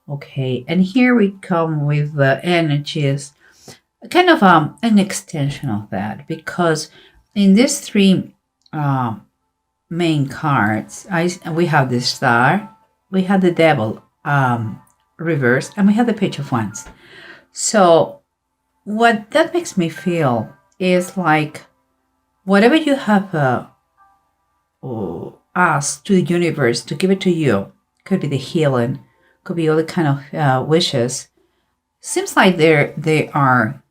Okay, and here we come with the energies, kind of an extension of that, because in these three uh, main cards, we have the star, we have the devil reversed, and we have the page of wands. So what that makes me feel is like whatever you have asked to the universe to give it to you, could be the healing, could be other kind of wishes. Seems like they are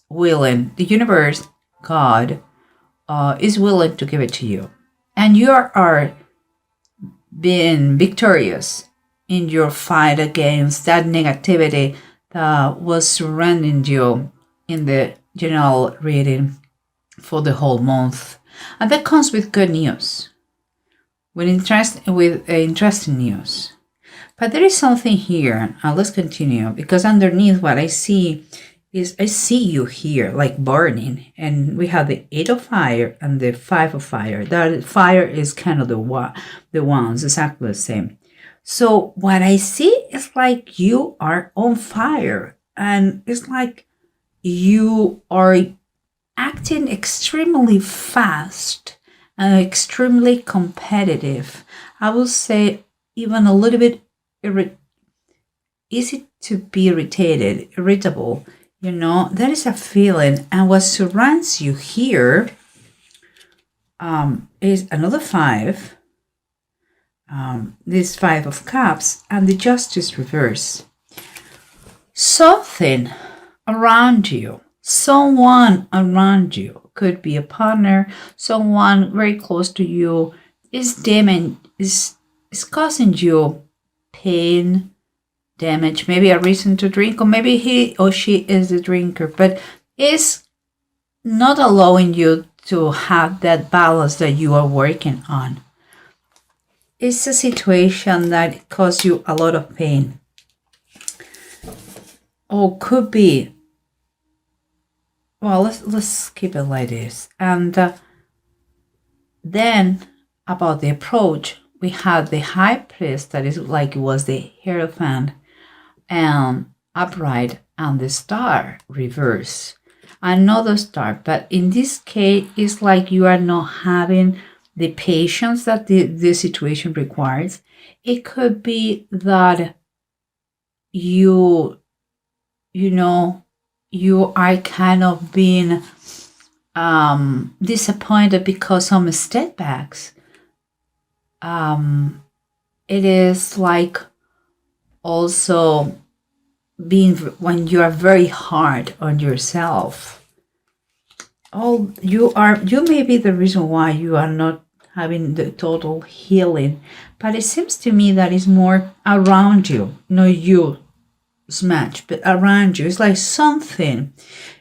willing. The universe, God, is willing to give it to you, and you are being victorious in your fight against that negativity that was surrounding you in the general reading for the whole month. And that comes with good news, with interesting news. But there is something here. Let's continue, because underneath what I see is I see you here like burning, and we have the 8 of fire and the 5 of fire. That fire is kind of the wands, exactly the same. So what I see is like you are on fire, and it's like you are acting extremely fast and extremely competitive. I will say even a little bit easy to be irritable. That is a feeling. And what surrounds you here is another 5, this 5 of cups, and the justice reverse. Something around you, someone around you, could be a partner, someone very close to you, is causing you pain, damage, maybe a reason to drink, or maybe he or she is a drinker, but is not allowing you to have that balance that you are working on. It's a situation that causes you a lot of pain, or could be, well, let's keep it like this. And then about the approach, we have the high priest, that is like it was the hierophant, and upright, and the star reverse, another star. But in this case, it's like you are not having the patience that the situation requires. It could be that you are kind of being disappointed because some setbacks. It is like also being when you are very hard on yourself. You may be the reason why you are not having the total healing, but it seems to me that it's more around you, not you smash, but around you. It's like something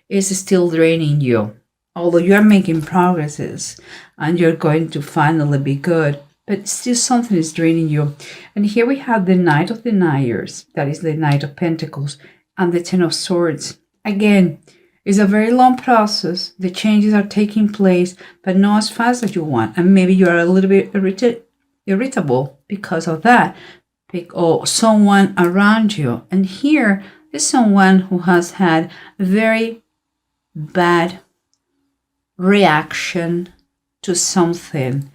is still draining you, although you are making progresses and you're going to finally be good, but still something is draining you. And here we have the Knight of Deniers, that is the Knight of Pentacles, and the Ten of Swords. Again, it's a very long process. The changes are taking place, but not as fast as you want. And maybe you are a little bit irritable because of that, or someone around you. And here is someone who has had a very bad reaction to something,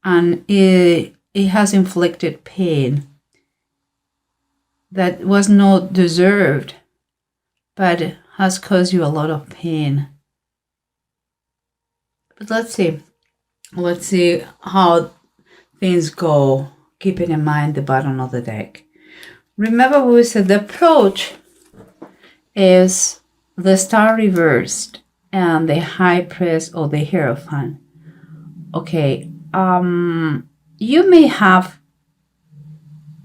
and it has inflicted pain that was not deserved, but has caused you a lot of pain. But let's see how things go, keeping in mind the bottom of the deck. Remember, we said the approach is the star reversed and the high priest or the hierophant. Okay, you may have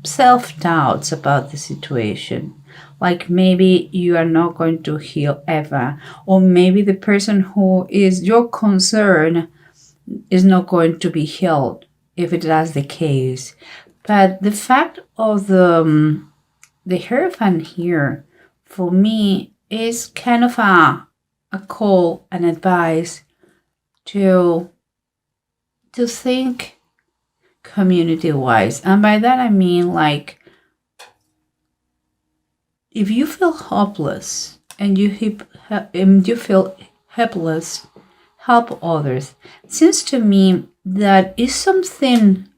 self-doubts about the situation, like maybe you are not going to heal ever, or maybe the person who is your concern is not going to be healed, if it is the case. But the fact of the hierophant here, for me, is kind of a call, an advice to think community-wise. And by that I mean, like, if you feel hopeless and you feel helpless, help others. It seems to me that is something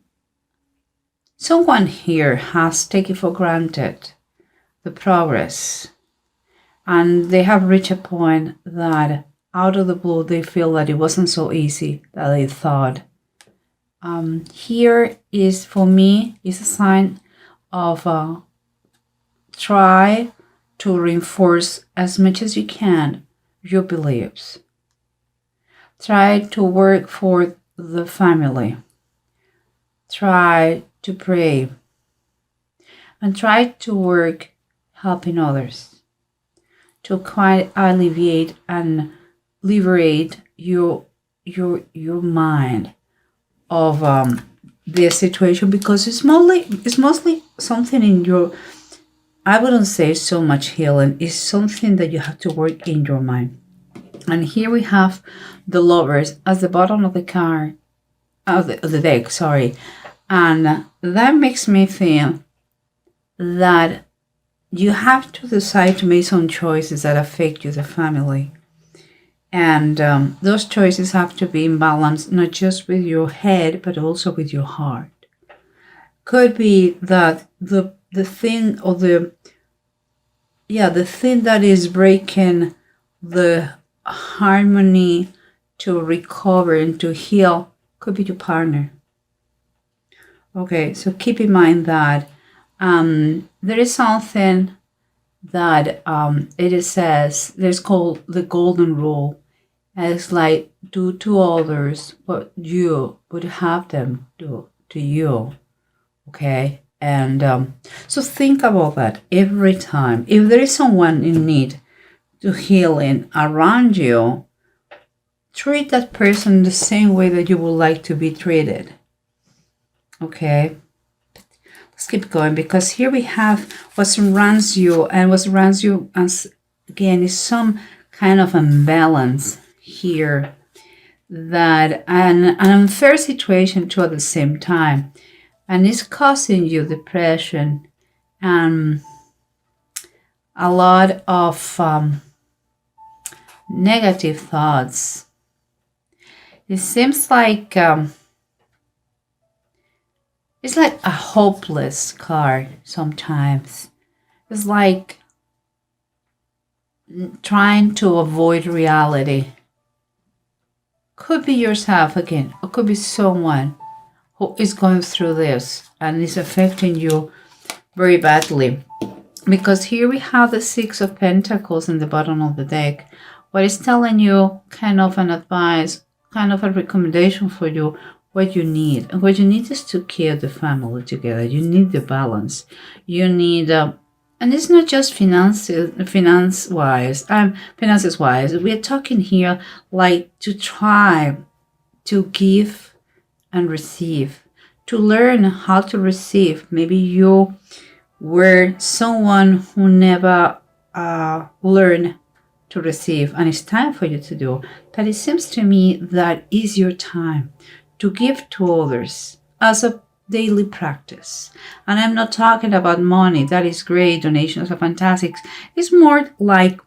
someone here has taken for granted the progress, and they have reached a point that out of the blue they feel that it wasn't so easy that they thought. Here is, for me, is a sign of try to reinforce as much as you can your beliefs. Try to work for the family. Try to pray. And try to work helping others to quite alleviate and liberate your mind of this situation, because it's mostly something in your, I wouldn't say so much healing, it's something that you have to work in your mind. And here we have the Lovers at the bottom of the car, of the deck, sorry. And that makes me feel that you have to decide to make some choices that affect you, the family. And those choices have to be in balance, not just with your head, but also with your heart. Could be that the thing or the thing that is breaking the harmony to recover and to heal could be your partner. Okay, so keep in mind that there is something that it says, there's called the golden rule. And it's like, do to others what you would have them do to you. Okay? And so think about that every time. If there is someone in need to healing around you, treat that person the same way that you would like to be treated. Okay? Let's keep going, because here we have what surrounds you, and what surrounds you, as again, is some kind of imbalance here, that an unfair situation too at the same time, and it's causing you depression and a lot of negative thoughts. It seems like it's like a hopeless card sometimes. It's like trying to avoid reality. Could be yourself again, or could be someone who is going through this and is affecting you very badly. Because here we have the Six of Pentacles in the bottom of the deck. What is telling you, kind of an advice, kind of a recommendation for you, what you need. And what you need is to keep the family together. You need the balance. You need, and it's not just finances-wise. We're talking here like to try to give and receive, to learn how to receive. Maybe you were someone who never learned to receive, and it's time for you to do. But it seems to me that is your time to give to others as a daily practice. And I'm not talking about money. That is great. Donations are fantastic. It's more like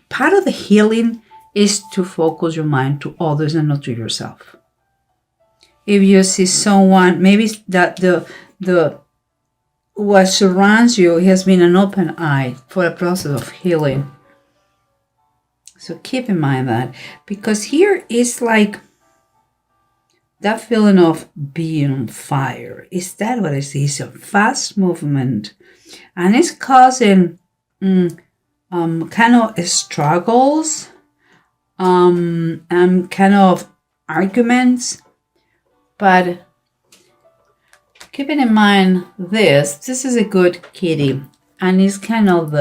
part of the healing is to focus your mind to others and not to yourself. If you see someone, maybe that the what surrounds you has been an open eye for a process of healing. So keep in mind that, because here is like that feeling of being on fire. Is that what I see? It's a fast movement, and it's causing kind of struggles, and kind of arguments. But keeping in mind this is a good kitty, and it's kind of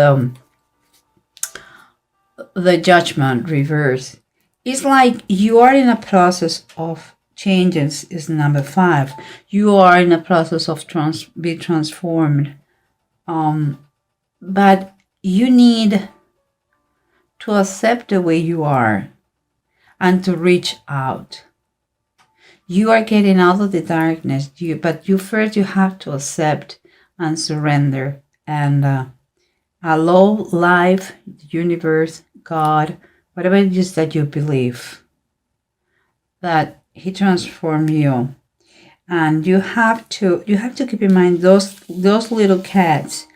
the Judgment reverse. It's like you are in a process of changes, is number 5. You are in a process of be transformed. But you need to accept the way you are and to reach out. You are getting out of the darkness, but you first you have to accept and surrender and allow life, the universe, God, whatever it is that you believe, that he transformed you. And you have to keep in mind those little cats,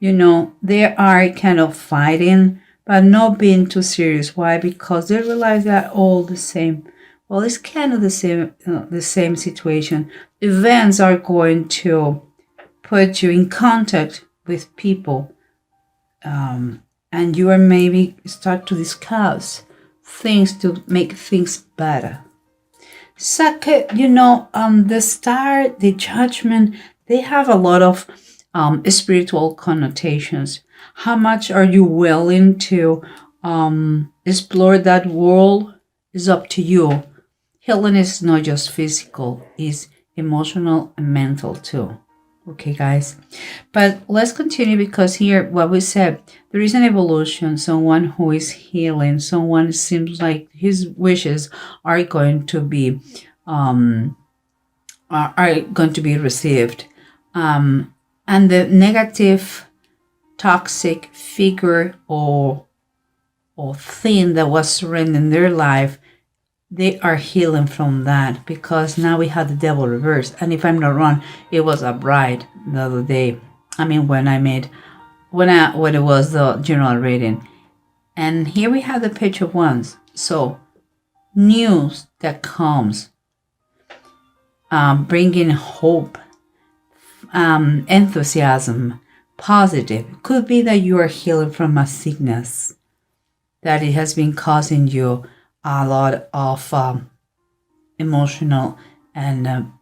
they are kind of fighting, but not being too serious. Why? Because they realize that all the same. Well, it's kind of the same situation. Events are going to put you in contact with people, and you are maybe start to discuss things to make things better. Second, the star, the judgment, they have a lot of spiritual connotations. How much are you willing to explore that world is up to you. Healing is not just physical, it's emotional and mental too. Okay, guys. But let's continue, because here, what we said, there is an evolution, someone who is healing, someone seems like his wishes are going to be received. And the negative, toxic figure or thing that was surrendering their life, they are healing from that, because now we have the devil reversed. And if I'm not wrong, it was a bride the other day. I mean, when it was the general reading. And here we have the page of wands. So news that comes, bringing hope, enthusiasm, positive. Could be that you are healing from a sickness that it has been causing you a lot of emotional and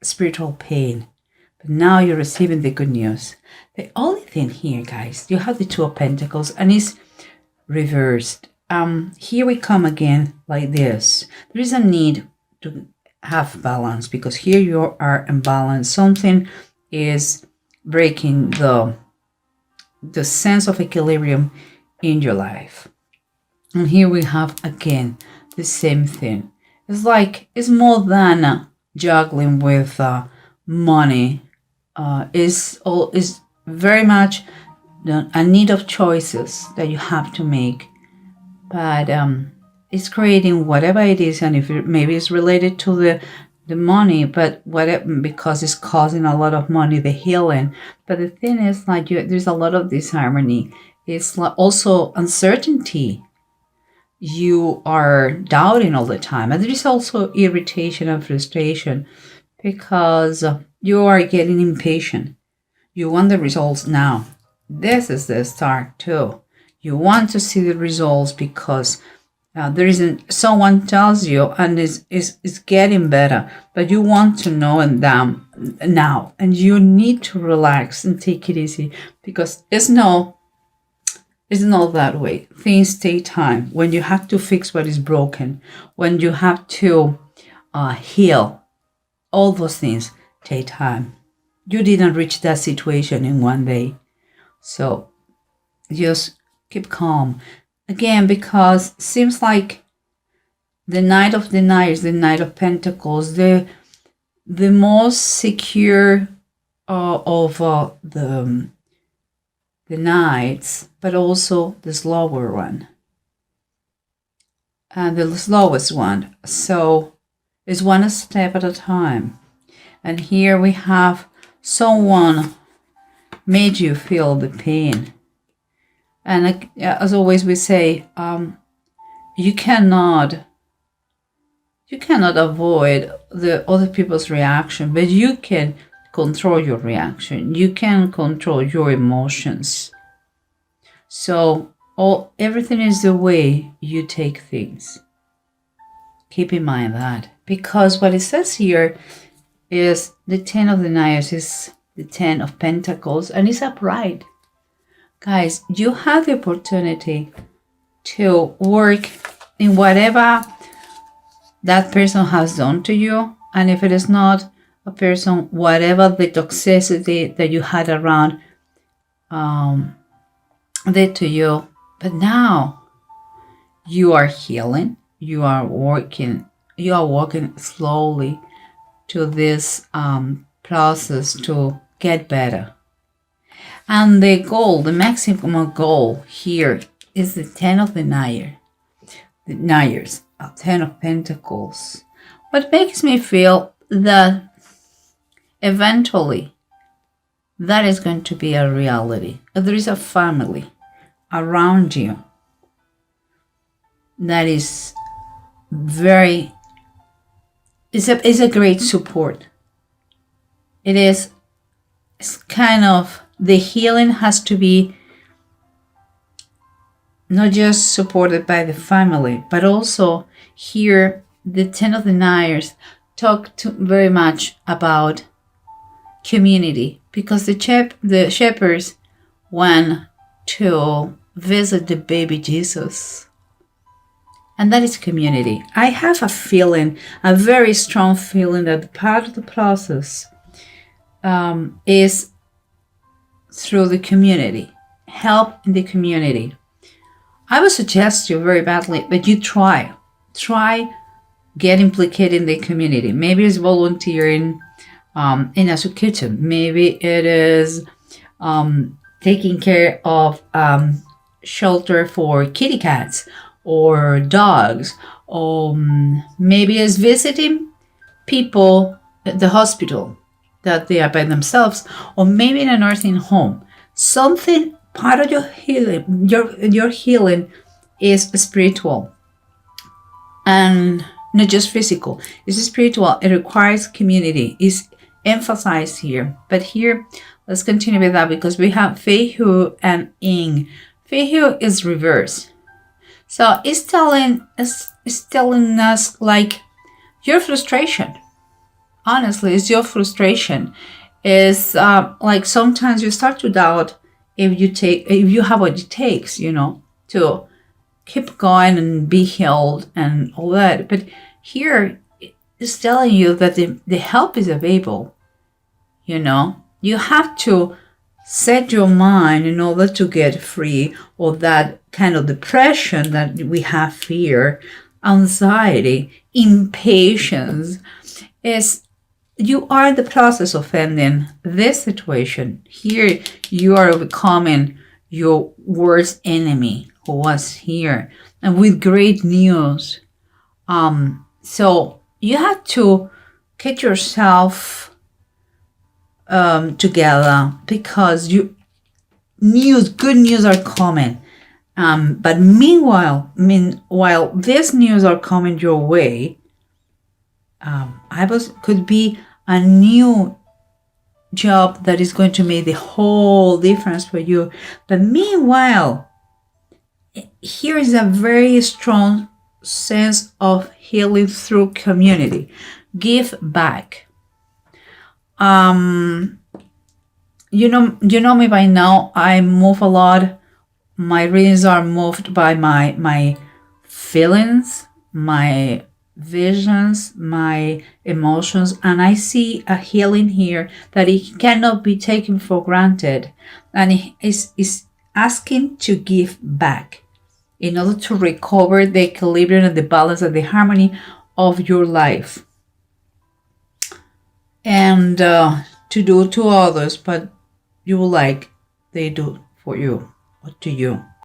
spiritual pain. But now you're receiving the good news. The only thing here, guys, you have the Two of Pentacles and it's reversed. Here we come again like this. There is a need to have balance, because here you are imbalanced. Something is breaking the sense of equilibrium in your life. And here we have again the same thing. It's more than juggling with money. Is very much a need of choices that you have to make. But it's creating whatever it is, and if maybe it's related to the money, but whatever, because it's causing a lot of money, the healing. But the thing is, there's a lot of disharmony. It's also uncertainty. You are doubting all the time, and there is also irritation and frustration, because you are getting impatient. You want the results now. This is the start too. You want to see the results, because there isn't, someone tells you and it's getting better, but you want to know them now, and you need to relax and take it easy, because it's not that way. Things take time. When you have to fix what is broken, when you have to heal, all those things take time. You didn't reach that situation in one day. So just keep calm. Again, because it seems like the Knight of Deniers, the Knight of Pentacles, the most secure of the knights, but also the slower one. And the slowest one. So it's one step at a time. And here we have someone made you feel the pain. And as always we say, you cannot avoid the other people's reaction, but you can control your reaction. You can control your emotions. So everything is the way you take things. Keep in mind that, because what it says here is the 10 of Deniers is the 10 of Pentacles, and it's upright. Guys, you have the opportunity to work in whatever that person has done to you. And if it is not a person, whatever the toxicity that you had around did to you. But now you are healing. You are walking slowly to this process to get better. And the goal, the maximum goal here is the 10 of deniers, 10 of Pentacles. What makes me feel that eventually that is going to be a reality. There is a family around you that is is a great support. It's kind of, the healing has to be not just supported by the family, but also here the 10 of deniers talk very much about community, because the shepherds went to visit the baby Jesus, and that is community. I have a feeling, a very strong feeling, that part of the process is through the community, help in the community. I would suggest you very badly that you try get implicated in the community. Maybe it's volunteering in a kitchen. Maybe it is taking care of shelter for kitty cats or dogs, or maybe it's visiting people at the hospital that they are by themselves, or maybe in a nursing home. Something, part of your healing, your healing is spiritual and not just physical. It's spiritual. It requires community. It's emphasized here. But here, let's continue with that, because we have Feihu and Ying. Feihu is reverse. So it's telling us like your frustration. Honestly, it's your frustration. Is like sometimes you start to doubt if you have what it takes, to keep going and be healed and all that. But here it's telling you that the help is available. You have to set your mind in order to get free of that kind of depression that we have here, anxiety, impatience. You are in the process of ending this situation. Here, you are becoming your worst enemy who was here, and with great news. So you have to get yourself together, because good news are coming. But meanwhile, while these news are coming your way, could be a new job that is going to make the whole difference for you. But meanwhile, here is a very strong sense of healing through community. Give back. You know me by now. I move a lot. My readings are moved by my feelings, my visions, my emotions, and I see a healing here that it cannot be taken for granted, and it is asking to give back in order to recover the equilibrium and the balance and the harmony of your life, and to do to others, but you will like they do for you or to you.